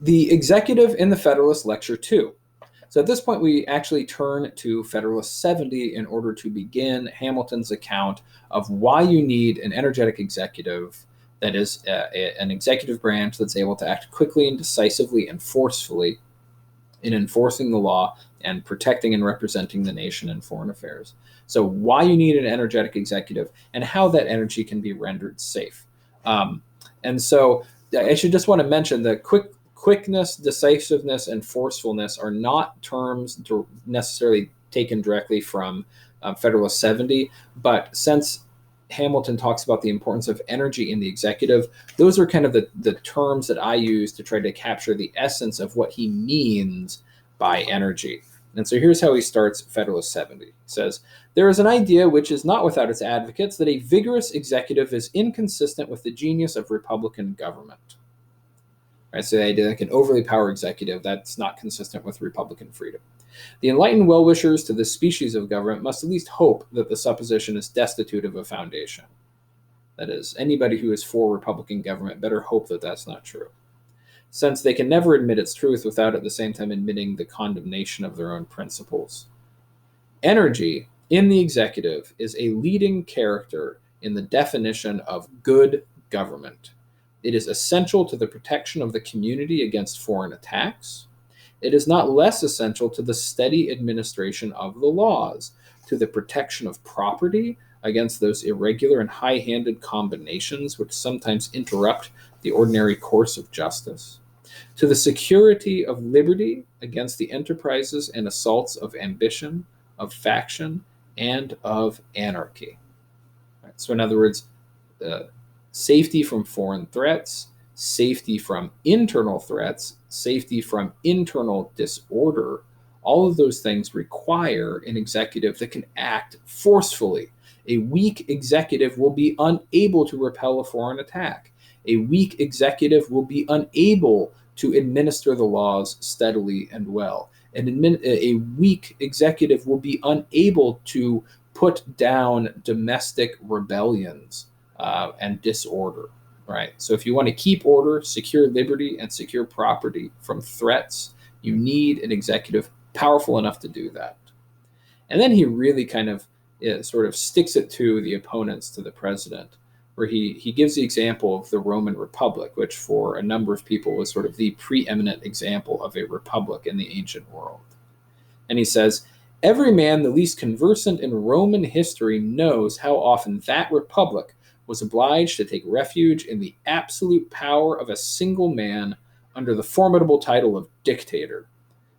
The executive in the Federalist Lecture 2. So at this point, we actually turn to Federalist 70 in order to begin Hamilton's account of why you need an energetic executive, that is, an executive branch that's able to act quickly and decisively and forcefully in enforcing the law and protecting and representing the nation in foreign affairs. So why you need an energetic executive and how that energy can be rendered safe. And so I should just want to mention that quickness, decisiveness, and forcefulness are not terms necessarily taken directly from Federalist 70, but since Hamilton talks about the importance of energy in the executive, those are kind of the terms that I use to try to capture the essence of what he means by energy. And so here's how he starts Federalist 70. He says, "There is an idea which is not without its advocates that a vigorous executive is inconsistent with the genius of republican government." Right, so the idea like an overly powerful executive, that's not consistent with republican freedom. "The enlightened well-wishers to this species of government must at least hope that the supposition is destitute of a foundation." That is, anybody who is for republican government better hope that that's not true, since they can never admit its truth without at the same time admitting the condemnation of their own principles. Energy in the executive is a leading character in the definition of good government. It is essential to the protection of the community against foreign attacks. It is not less essential to the steady administration of the laws, to the protection of property against those irregular and high-handed combinations which sometimes interrupt the ordinary course of justice, to the security of liberty against the enterprises and assaults of ambition, of faction, and of anarchy. Right, so in other words, safety from foreign threats, safety from internal threats, safety from internal disorder, all of those things require an executive that can act forcefully. A weak executive will be unable to repel a foreign attack. A weak executive will be unable to administer the laws steadily and well. A weak executive will be unable to put down domestic rebellions and disorder, right? So if you want to keep order, secure liberty, and secure property from threats, you need an executive powerful enough to do that. And then he really kind of sort of sticks it to the opponents, to the president, where he gives the example of the Roman Republic, which for a number of people was sort of the preeminent example of a republic in the ancient world. And he says, "Every man the least conversant in Roman history knows how often that republic was obliged to take refuge in the absolute power of a single man under the formidable title of dictator,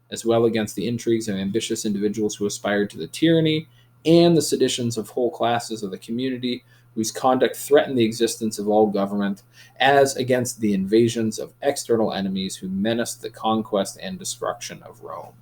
as well against the intrigues of ambitious individuals who aspired to the tyranny and the seditions of whole classes of the community whose conduct threatened the existence of all government, as against the invasions of external enemies who menaced the conquest and destruction of Rome."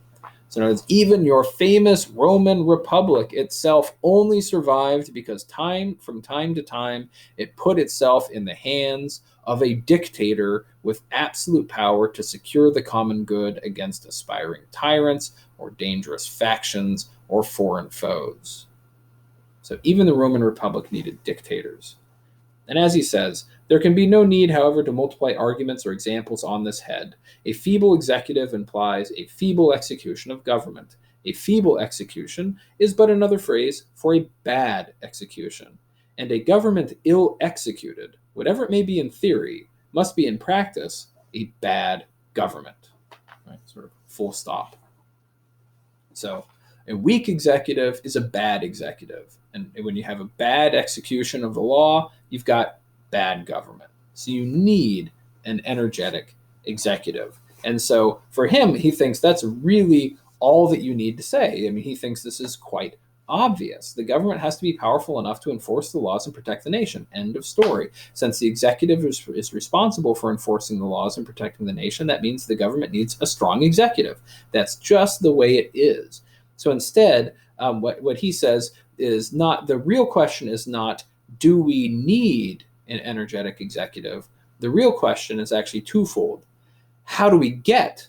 So in other words, even your famous Roman Republic itself only survived because from time to time, it put itself in the hands of a dictator with absolute power to secure the common good against aspiring tyrants or dangerous factions or foreign foes. So even the Roman Republic needed dictators. And as he says, "There can be no need, however, to multiply arguments or examples on this head. A feeble executive implies a feeble execution of government. A feeble execution is but another phrase for a bad execution. And a government ill executed, whatever it may be in theory, must be in practice a bad government." Right? Sort of full stop. So a weak executive is a bad executive. And when you have a bad execution of the law, you've got bad government. So you need an energetic executive. And so for him, he thinks that's really all that you need to say. I mean, he thinks this is quite obvious. The government has to be powerful enough to enforce the laws and protect the nation. End of story. Since the executive is responsible for enforcing the laws and protecting the nation, that means the government needs a strong executive. That's just the way it is. So instead, what he says is not, the real question is not, do we need an energetic executive? The real question is actually twofold. How do we get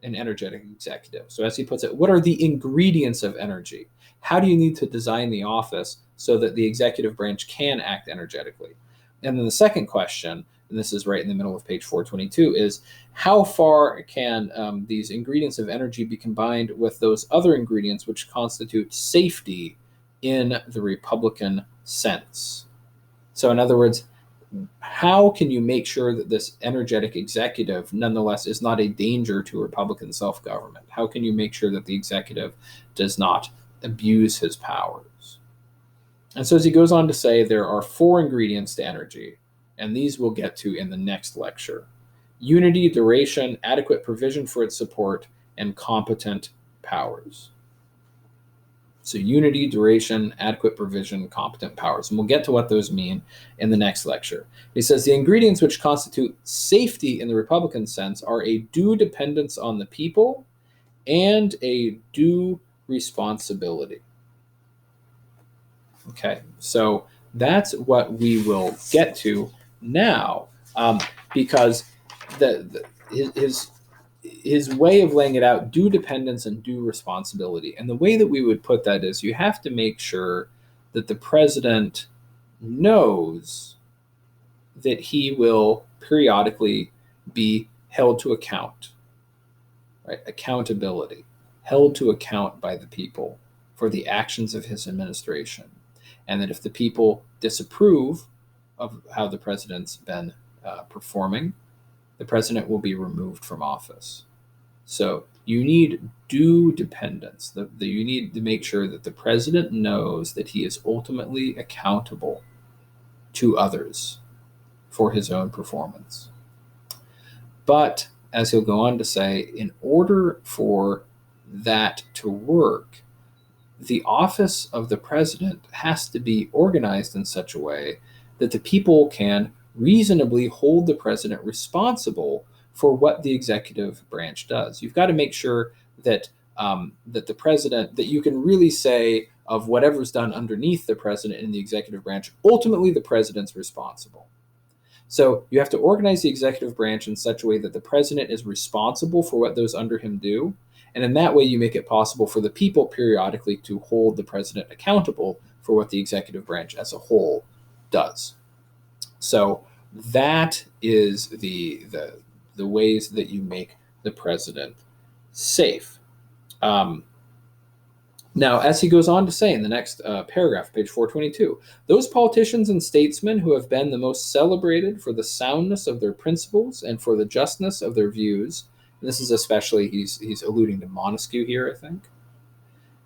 an energetic executive? So as he puts it, what are the ingredients of energy? How do you need to design the office so that the executive branch can act energetically? And then the second question and this is right in the middle of page 422, is how far can these ingredients of energy be combined with those other ingredients which constitute safety in the Republican sense? So in other words, how can you make sure that this energetic executive nonetheless is not a danger to Republican self-government? How can you make sure that the executive does not abuse his powers? And so as he goes on to say, there are 4 ingredients to energy, and these we'll get to in the next lecture: unity, duration, adequate provision for its support, and competent powers. So unity, duration, adequate provision, competent powers. And we'll get to what those mean in the next lecture. He says the ingredients which constitute safety in the Republican sense are a due dependence on the people and a due responsibility. Okay, so that's what we will get to now, because his way of laying it out, due dependence and due responsibility. And the way that we would put that is you have to make sure that the president knows that he will periodically be held to account, right? Accountability, held to account by the people for the actions of his administration. And that if the people disapprove of how the president's been performing, the president will be removed from office. So you need due dependence. You need to make sure that the president knows that he is ultimately accountable to others for his own performance. But, as he'll go on to say, in order for that to work, the office of the president has to be organized in such a way that the people can reasonably hold the president responsible for what the executive branch does. You've got to make sure that that the president, that you can really say of whatever's done underneath the president in the executive branch, ultimately the president's responsible. So you have to organize the executive branch in such a way that the president is responsible for what those under him do. And in that way, you make it possible for the people periodically to hold the president accountable for what the executive branch as a whole does. So that is the ways that you make the president safe. Now, as he goes on to say in the next paragraph, page 422, those politicians and statesmen who have been the most celebrated for the soundness of their principles and for the justness of their views, and this is especially, he's alluding to Montesquieu here, I think,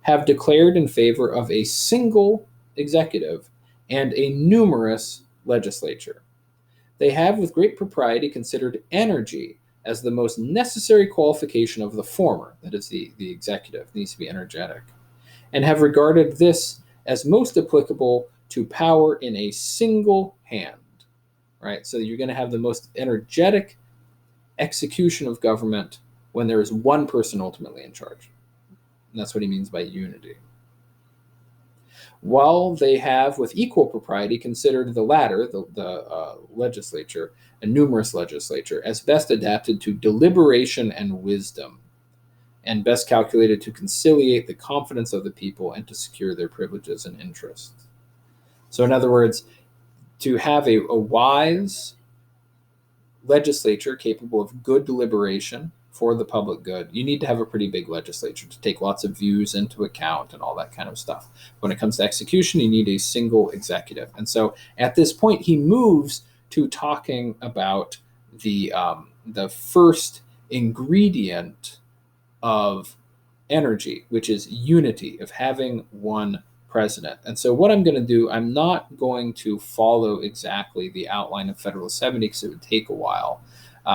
have declared in favor of a single executive and a numerous legislature. They have with great propriety considered energy as the most necessary qualification of the former, that is the executive, needs to be energetic, and have regarded this as most applicable to power in a single hand, right? So you're going to have the most energetic execution of government when there is one person ultimately in charge. And that's what he means by unity. While they have with equal propriety considered the latter, the legislature, a numerous legislature, as best adapted to deliberation and wisdom, and best calculated to conciliate the confidence of the people and to secure their privileges and interests. So in other words, to have a wise legislature capable of good deliberation for the public good, you need to have a pretty big legislature to take lots of views into account and all that kind of stuff. When it comes to execution, you need a single executive. And so at this point, he moves to talking about the first ingredient of energy, which is unity, of having one president. And so what I'm going to do, I'm not going to follow exactly the outline of Federalist 70 because it would take a while.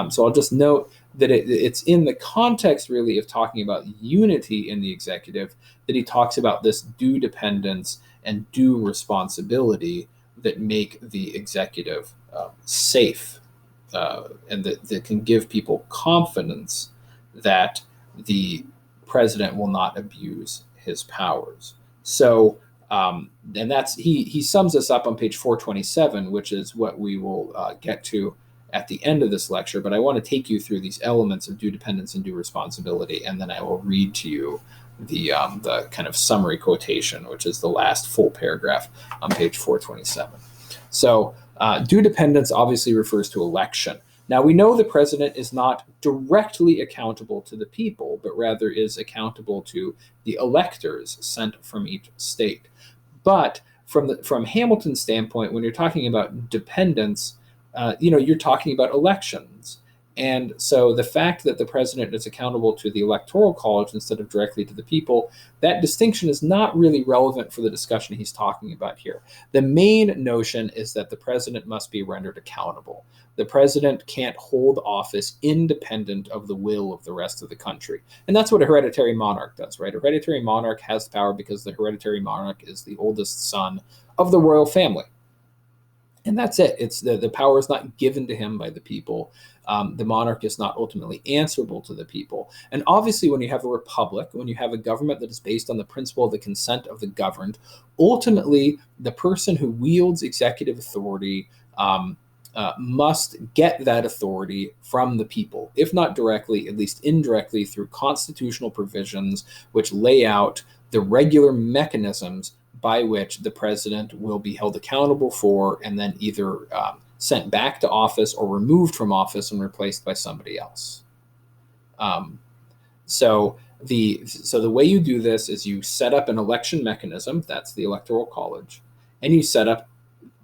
So I'll just note that it's in the context really of talking about unity in the executive that he talks about this due dependence and due responsibility that make the executive safe and that can give people confidence that the president will not abuse his powers. So, and that's he sums this up on page 427, which is what we will get to at the end of this lecture. But I want to take you through these elements of due dependence and due responsibility, and then I will read to you the kind of summary quotation, which is the last full paragraph on page 427. So Due dependence obviously refers to election. Now, we know the president is not directly accountable to the people, but rather is accountable to the electors sent from each state. But from Hamilton's standpoint, when you're talking about dependence, you're talking about elections. And so the fact that the president is accountable to the electoral college instead of directly to the people, that distinction is not really relevant for the discussion he's talking about here. The main notion is that the president must be rendered accountable. The president can't hold office independent of the will of the rest of the country. And that's what a hereditary monarch does, right? A hereditary monarch has power because the hereditary monarch is the oldest son of the royal family. And that's it. It's the power is not given to him by the people. The monarch is not ultimately answerable to the people. And obviously, when you have a republic, when you have a government that is based on the principle of the consent of the governed, ultimately, the person who wields executive authority must get that authority from the people, if not directly, at least indirectly through constitutional provisions which lay out the regular mechanisms by which the president will be held accountable for and then either sent back to office or removed from office and replaced by somebody else. So the way you do this is you set up an election mechanism, that's the electoral college, and you set up,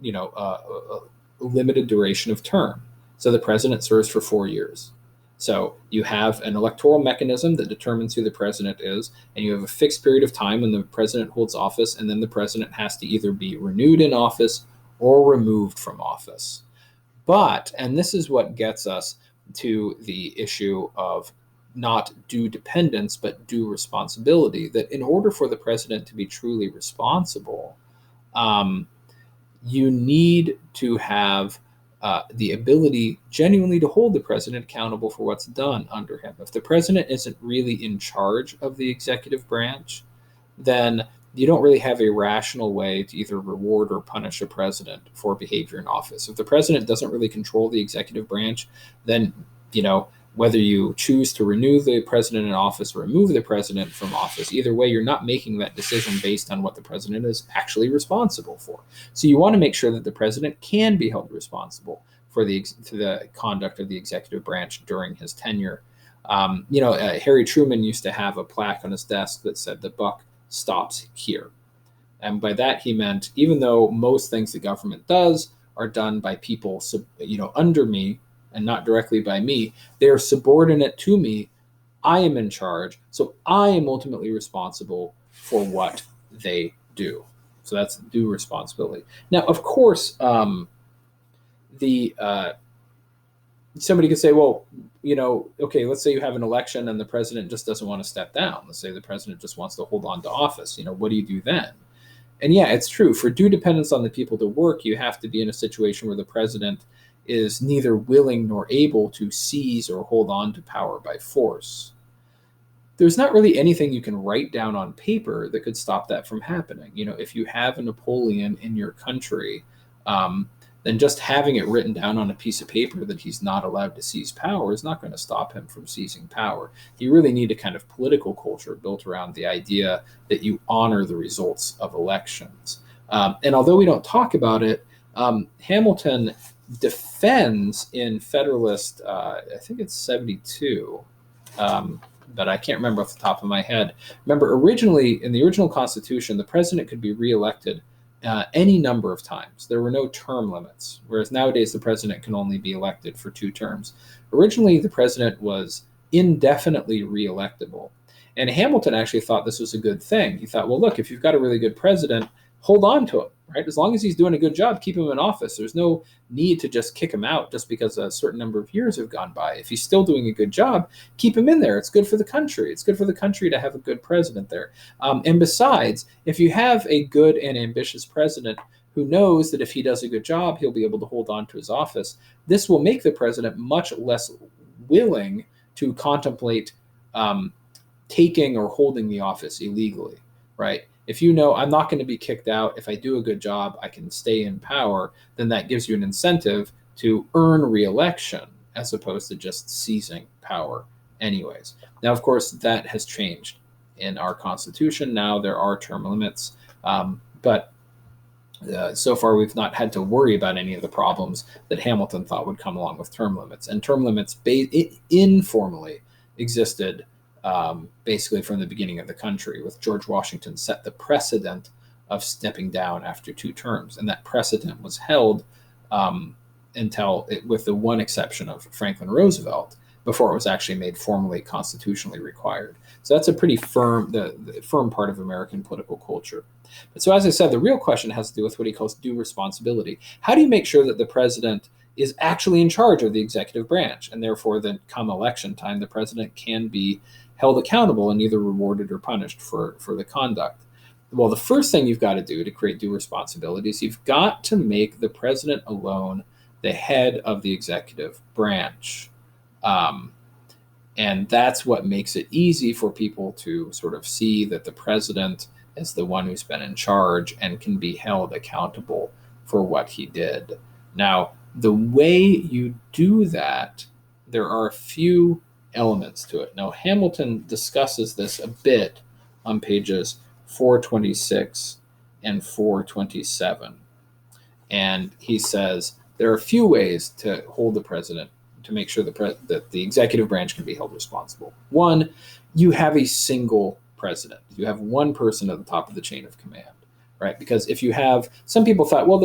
a limited duration of term. So the president serves for 4 years. So you have an electoral mechanism that determines who the president is, and you have a fixed period of time when the president holds office, and then the president has to either be renewed in office or removed from office. But, and this is what gets us to the issue of not due dependence, but due responsibility, that in order for the president to be truly responsible, you need to have the ability genuinely to hold the president accountable for what's done under him. If the president isn't really in charge of the executive branch, then you don't really have a rational way to either reward or punish a president for behavior in office. If the president doesn't really control the executive branch, then, whether you choose to renew the president in office or remove the president from office, either way, you're not making that decision based on what the president is actually responsible for. So you want to make sure that the president can be held responsible for the conduct of the executive branch during his tenure. Harry Truman used to have a plaque on his desk that said, "The buck stops here." And by that, he meant, even though most things the government does are done by people, under me, and not directly by me, they are subordinate to me. I am in charge, so I am ultimately responsible for what they do. So that's due responsibility. Now, of course, somebody could say, well, okay, let's say you have an election and the president just doesn't want to step down. Let's say the president just wants to hold on to office. What do you do then? And yeah, it's true. For due dependence on the people to work, you have to be in a situation where the president is neither willing nor able to seize or hold on to power by force. There's not really anything you can write down on paper that could stop that from happening. If you have a Napoleon in your country, then just having it written down on a piece of paper that he's not allowed to seize power is not going to stop him from seizing power. You really need a kind of political culture built around the idea that you honor the results of elections. And although we don't talk about it, Hamilton defends in Federalist, I think it's 72, but I can't remember off the top of my head. Remember, originally, in the original Constitution, the president could be reelected any number of times. There were no term limits, whereas nowadays the president can only be elected for 2 terms. Originally, the president was indefinitely reelectable. And Hamilton actually thought this was a good thing. He thought, well, look, if you've got a really good president, hold on to him, right? As long as he's doing a good job, keep him in office. There's no need to just kick him out just because a certain number of years have gone by. If he's still doing a good job, keep him in there. It's good for the country. It's good for the country to have a good president there. And besides, if you have a good and ambitious president who knows that if he does a good job, he'll be able to hold on to his office, this will make the president much less willing to contemplate taking or holding the office illegally, right? If I'm not going to be kicked out, if I do a good job, I can stay in power, then that gives you an incentive to earn re-election as opposed to just seizing power anyways. Now, of course, that has changed in our Constitution. Now there are term limits, but So far, we've not had to worry about any of the problems that Hamilton thought would come along with term limits. And term limits informally existed basically from the beginning of the country, with George Washington set the precedent of stepping down after 2 terms. And that precedent was held with the one exception of Franklin Roosevelt, before it was actually made formally constitutionally required. So that's a pretty firm, the firm part of American political culture. But so, as I said, the real question has to do with what he calls due responsibility. How do you make sure that the president is actually in charge of the executive branch, and therefore, then come election time, the president can be held accountable and either rewarded or punished for the conduct? Well, the first thing you've got to do to create due responsibility is you've got to make the president alone the head of the executive branch. And that's what makes it easy for people to sort of see that the president is the one who's been in charge and can be held accountable for what he did. Now, the way you do that, there are a few elements to it. Now, Hamilton discusses this a bit on pages 426 and 427. And he says there are a few ways to hold the president, to make sure that the executive branch can be held responsible. One, you have a single president. You have one person at the top of the chain of command, right? Because if you have, some people thought, well,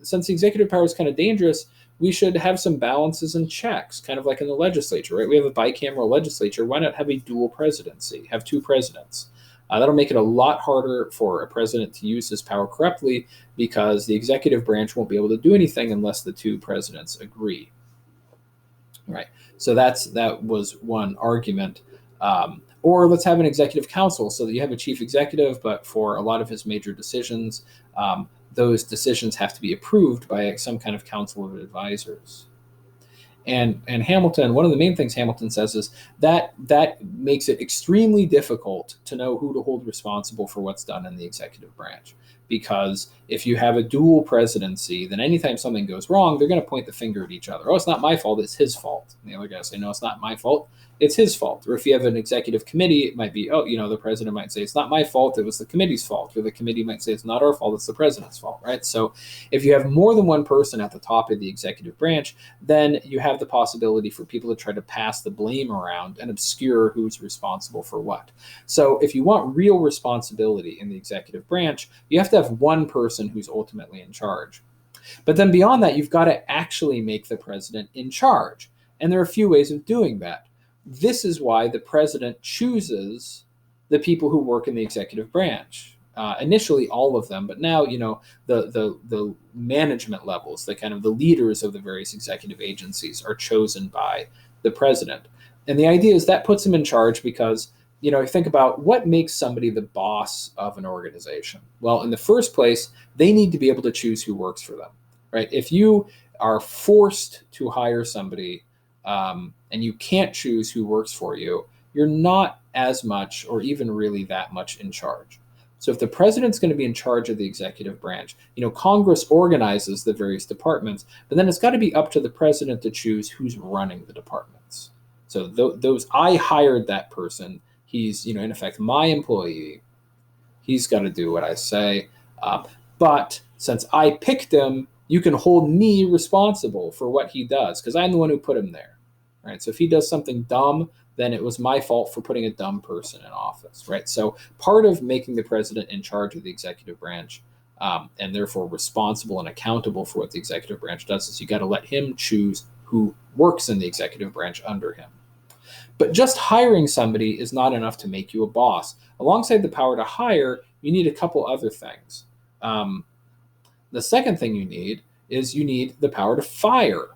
since the executive power is kind of dangerous, we should have some balances and checks, kind of like in the legislature, right? We have a bicameral legislature. Why not have a dual presidency? Have 2 presidents. That'll make it a lot harder for a president to use his power corruptly, because the executive branch won't be able to do anything unless the 2 presidents agree. Right. So that was one argument. Or let's have an executive council, so that you have a chief executive, but for a lot of his major decisions, those decisions have to be approved by some kind of council of advisors. And Hamilton, one of the main things Hamilton says is that makes it extremely difficult to know who to hold responsible for what's done in the executive branch. Because if you have a dual presidency, then anytime something goes wrong, they're going to point the finger at each other. Oh, it's not my fault, it's his fault. And the other guy will say, no, it's not my fault, it's his fault. Or if you have an executive committee, it might be, the president might say, it's not my fault, it was the committee's fault. Or the committee might say, it's not our fault, it's the president's fault, right? So if you have more than one person at the top of the executive branch, then you have the possibility for people to try to pass the blame around and obscure who's responsible for what. So if you want real responsibility in the executive branch, you have to have one person who's ultimately in charge. But then beyond that, you've got to actually make the president in charge. And there are a few ways of doing that. This is why the president chooses the people who work in the executive branch. Initially, all of them, but now, the management levels, the kind of the leaders of the various executive agencies are chosen by the president. And the idea is that puts him in charge because, think about what makes somebody the boss of an organization. Well, in the first place, they need to be able to choose who works for them, right? If you are forced to hire somebody and you can't choose who works for you, you're not as much or even really that much in charge. So if the president's going to be in charge of the executive branch, Congress organizes the various departments, but then it's got to be up to the president to choose who's running the departments. So those, I hired that person. He's, in effect, my employee. He's got to do what I say. But since I picked him, you can hold me responsible for what he does because I'm the one who put him there. Right? So if he does something dumb, then it was my fault for putting a dumb person in office. Right? So part of making the president in charge of the executive branch and therefore responsible and accountable for what the executive branch does is you got to let him choose who works in the executive branch under him. But just hiring somebody is not enough to make you a boss. Alongside the power to hire, you need a couple other things. The second thing you need is you need the power to fire,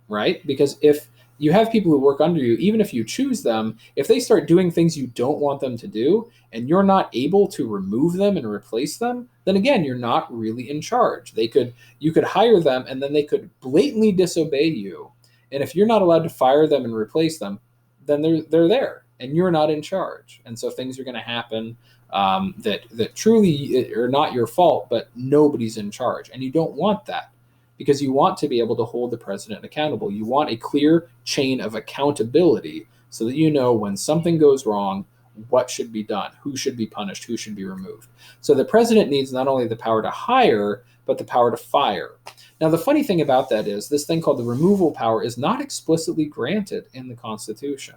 right? Because if you have people who work under you, even if you choose them, if they start doing things you don't want them to do, and you're not able to remove them and replace them, then again, you're not really in charge. You could hire them, and then they could blatantly disobey you. And if you're not allowed to fire them and replace them, then they're there, and you're not in charge. And so things are going to happen that truly are not your fault, but nobody's in charge. And you don't want that because you want to be able to hold the president accountable. You want a clear chain of accountability so that when something goes wrong, what should be done, who should be punished, who should be removed. So the president needs not only the power to hire, but the power to fire. Now, the funny thing about that is this thing called the removal power is not explicitly granted in the Constitution.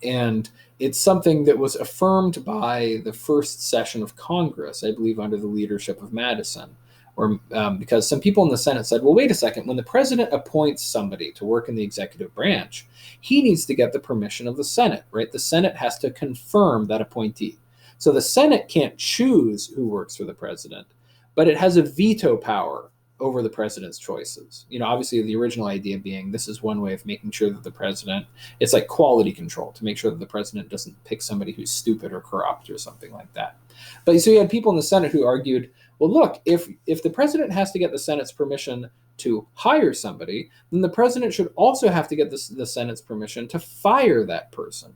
And it's something that was affirmed by the first session of Congress, I believe, under the leadership of Madison, or because some people in the Senate said, well, wait a second, when the president appoints somebody to work in the executive branch, he needs to get the permission of the Senate, right? The Senate has to confirm that appointee. So the Senate can't choose who works for the president, but it has a veto power over the president's choices. Obviously the original idea being this is one way of making sure that the president, it's like quality control to make sure that the president doesn't pick somebody who's stupid or corrupt or something like that. But so you had people in the Senate who argued, well, look, if the president has to get the Senate's permission to hire somebody, then the president should also have to get the Senate's permission to fire that person.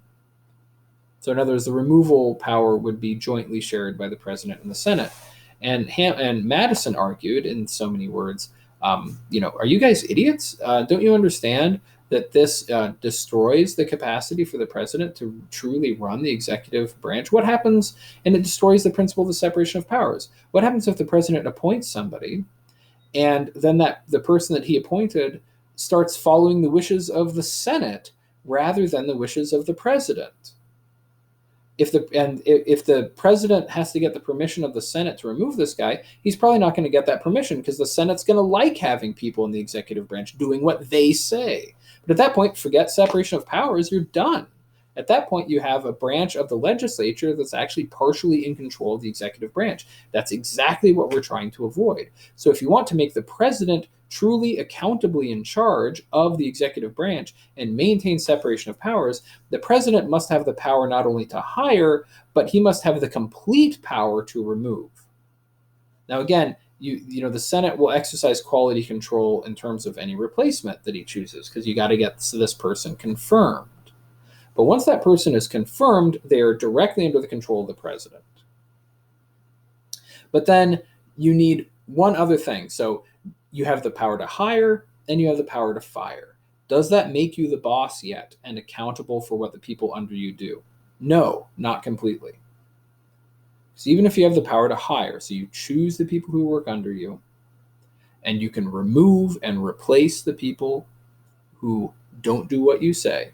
So in other words, the removal power would be jointly shared by the president and the Senate. And Madison argued in so many words, are you guys idiots? Don't you understand that this destroys the capacity for the president to truly run the executive branch? What happens, and it destroys the principle of the separation of powers. What happens if the president appoints somebody and then the person that he appointed starts following the wishes of the Senate rather than the wishes of the president? If the president has to get the permission of the Senate to remove this guy, he's probably not going to get that permission because the Senate's going to like having people in the executive branch doing what they say. But at that point, forget separation of powers, you're done. At that point, you have a branch of the legislature that's actually partially in control of the executive branch. That's exactly what we're trying to avoid. So if you want to make the president truly accountably in charge of the executive branch and maintain separation of powers, the president must have the power not only to hire, but he must have the complete power to remove. Now, again, the Senate will exercise quality control in terms of any replacement that he chooses, because you got to get this person confirmed. But once that person is confirmed, they are directly under the control of the president. But then you need one other thing. So you have the power to hire and you have the power to fire. Does that make you the boss yet and accountable for what the people under you do? No, not completely. So even if you have the power to hire, so you choose the people who work under you, and you can remove and replace the people who don't do what you say,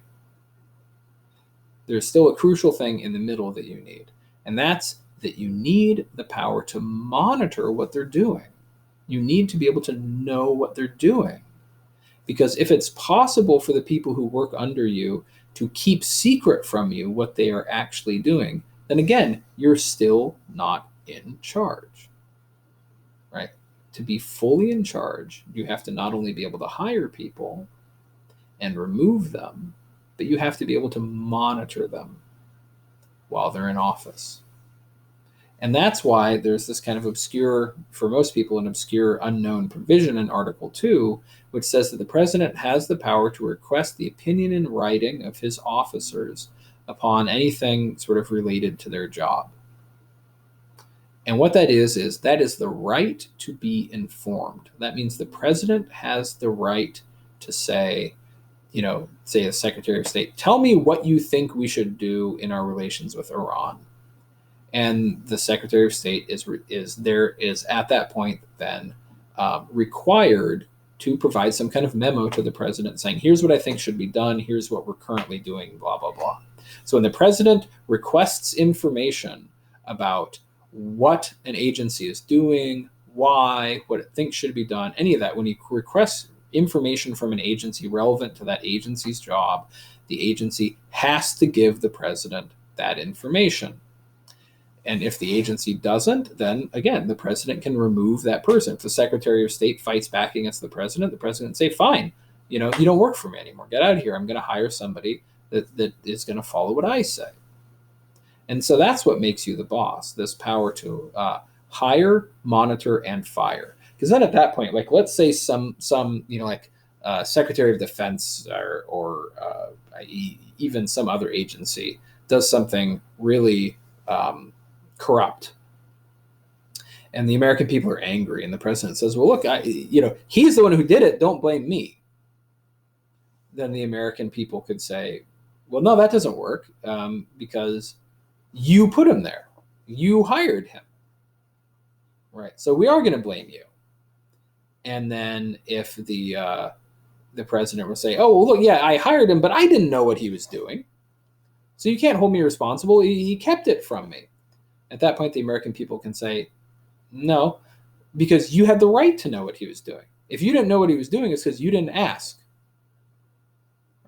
there's still a crucial thing in the middle that you need. And that's that you need the power to monitor what they're doing. You need to be able to know what they're doing. Because if it's possible for the people who work under you to keep secret from you what they are actually doing, then again, you're still not in charge, right? To be fully in charge, you have to not only be able to hire people and remove them, but you have to be able to monitor them while they're in office. And that's why there's this kind of obscure, for most people, an obscure unknown provision in Article 2, which says that the president has the power to request the opinion in writing of his officers upon anything sort of related to their job. And what that is that is the right to be informed. That means the president has the right to say, say the Secretary of State, tell me what you think we should do in our relations with Iran. And the Secretary of State is at that point then required to provide some kind of memo to the president saying, here's what I think should be done, here's what we're currently doing, blah, blah, blah. So when the president requests information about what an agency is doing, why, what it thinks should be done, any of that, when he requests information from an agency relevant to that agency's job, the agency has to give the president that information. And if the agency doesn't, then again, the president can remove that person. If the Secretary of State fights back against the president say, fine, you don't work for me anymore. Get out of here. I'm going to hire somebody that is going to follow what I say. And so that's what makes you the boss, this power to hire, monitor, and fire. Because then at that point, like let's say some Secretary of Defense or even some other agency does something really corrupt, and the American people are angry, and the president says, well, look, he's the one who did it, don't blame me. Then the American people could say, Well, no, that doesn't work because you put him there. You hired him, right? So we are going to blame you. And then if the president will say, "Oh, well, look, yeah, I hired him, but I didn't know what he was doing, so you can't hold me responsible. He kept it from me." At that point, the American people can say, "No, because you had the right to know what he was doing. If you didn't know what he was doing, it's because you didn't ask,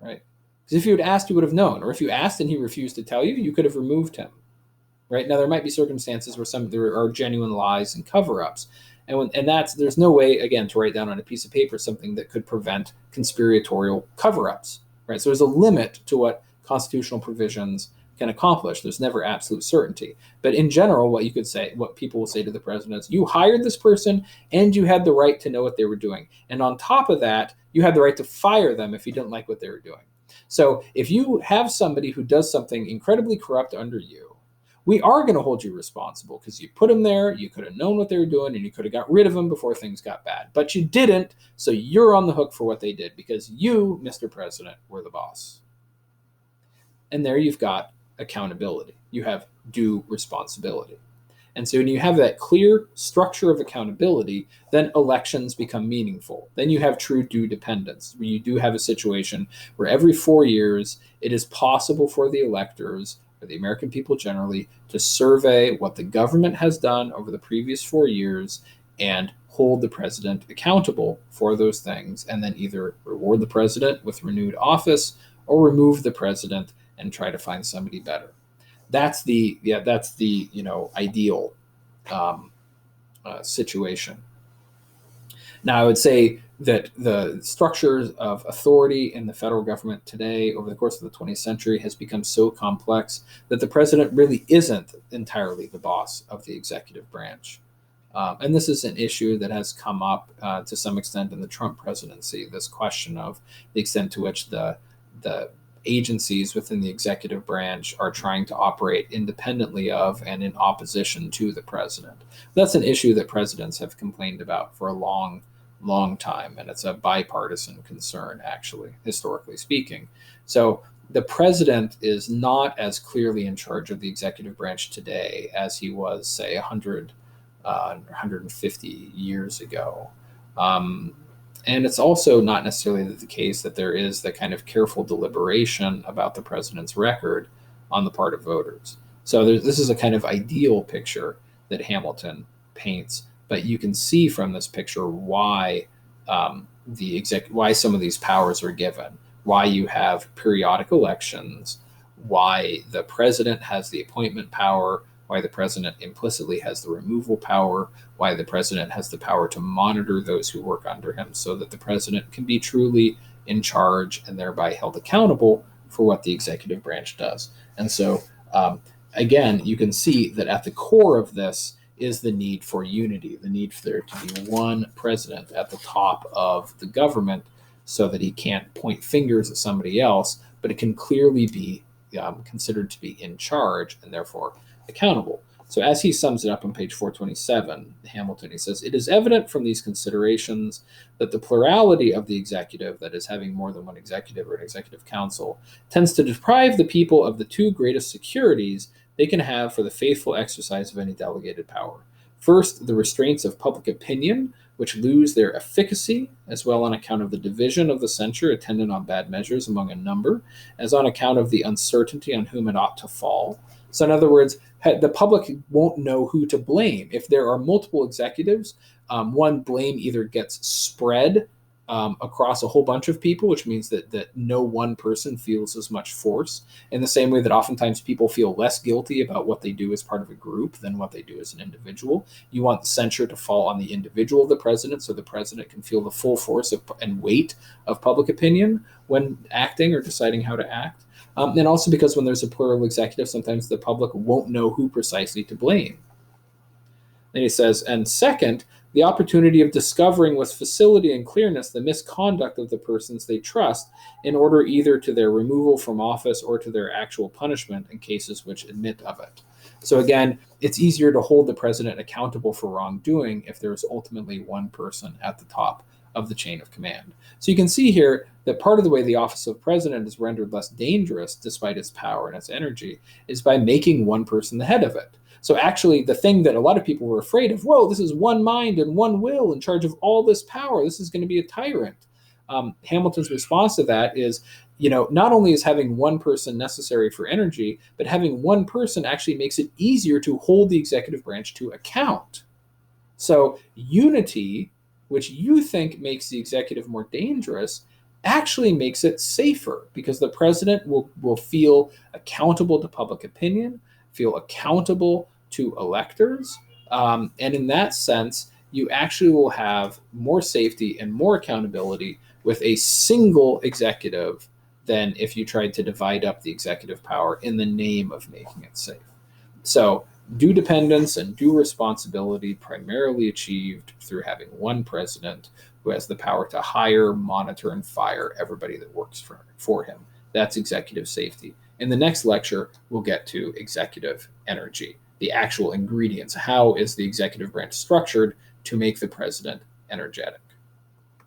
right? Because if you had asked, you would have known. Or if you asked and he refused to tell you, you could have removed him, right? Now, there might be circumstances where there are genuine lies and cover-ups. And that's there's no way, again, to write down on a piece of paper something that could prevent conspiratorial cover-ups, right? So there's a limit to what constitutional provisions can accomplish. There's never absolute certainty. But in general, what people will say to the president is, you hired this person and you had the right to know what they were doing. And on top of that, you had the right to fire them if you didn't like what they were doing. So if you have somebody who does something incredibly corrupt under you, we are going to hold you responsible because you put them there, you could have known what they were doing, and you could have got rid of them before things got bad. But you didn't, so you're on the hook for what they did because you, Mr. President, were the boss. And there you've got accountability. You have due responsibility. And so when you have that clear structure of accountability, then elections become meaningful. Then you have true due dependence, where you do have a situation where every 4 years it is possible for the electors, or the American people generally, to survey what the government has done over the previous 4 years and hold the president accountable for those things, and then either reward the president with renewed office or remove the president and try to find somebody better. That's the ideal situation. Now, I would say that the structure of authority in the federal government today, over the course of the 20th century, has become so complex that the president really isn't entirely the boss of the executive branch. And this is an issue that has come up to some extent in the Trump presidency, this question of the extent to which the agencies within the executive branch are trying to operate independently of and in opposition to the president. That's an issue that presidents have complained about for a long time, and it's a bipartisan concern, actually, historically speaking. So the president is not as clearly in charge of the executive branch today as he was, say, 150 years ago. And it's also not necessarily the case that there is the kind of careful deliberation about the president's record on the part of voters. So this is a kind of ideal picture that Hamilton paints, but you can see from this picture why why some of these powers are given, why you have periodic elections, why the president has the appointment power, why the president implicitly has the removal power, why the president has the power to monitor those who work under him, so that the president can be truly in charge and thereby held accountable for what the executive branch does. And so, again, you can see that at the core of this is the need for unity, the need for there to be one president at the top of the government so that he can't point fingers at somebody else, but it can clearly be considered to be in charge and therefore accountable. So as he sums it up on page 427, Hamilton, he says, "It is evident from these considerations that the plurality of the executive, that is, having more than one executive or an executive council, tends to deprive the people of the two greatest securities they can have for the faithful exercise of any delegated power. First, the restraints of public opinion, which lose their efficacy, as well on account of the division of the censure attendant on bad measures among a number, as on account of the uncertainty on whom it ought to fall." So in other words, the public won't know who to blame. If there are multiple executives, one blame either gets spread across a whole bunch of people, which means that no one person feels as much force, in the same way that oftentimes people feel less guilty about what they do as part of a group than what they do as an individual. You want the censure to fall on the individual of the president so the president can feel the full force and weight of public opinion when acting or deciding how to act. And also because when there's a plural executive, sometimes the public won't know who precisely to blame. Then he says, and second, the opportunity of discovering with facility and clearness the misconduct of the persons they trust in order either to their removal from office or to their actual punishment in cases which admit of it. So again, it's easier to hold the president accountable for wrongdoing if there's ultimately one person at the top of the chain of command. So you can see here that part of the way the office of president is rendered less dangerous despite its power and its energy is by making one person the head of it. So actually, the thing that a lot of people were afraid of, whoa, this is one mind and one will in charge of all this power. This is going to be a tyrant. Hamilton's response to that is, not only is having one person necessary for energy, but having one person actually makes it easier to hold the executive branch to account. So unity, which you think makes the executive more dangerous, actually makes it safer because the president will feel accountable to public opinion, feel accountable to electors. And in that sense, you actually will have more safety and more accountability with a single executive than if you tried to divide up the executive power in the name of making it safe. So due dependence and due responsibility primarily achieved through having one president who has the power to hire, monitor, and fire everybody that works for him. That's executive safety. In the next lecture, we'll get to executive energy, the actual ingredients. How is the executive branch structured to make the president energetic?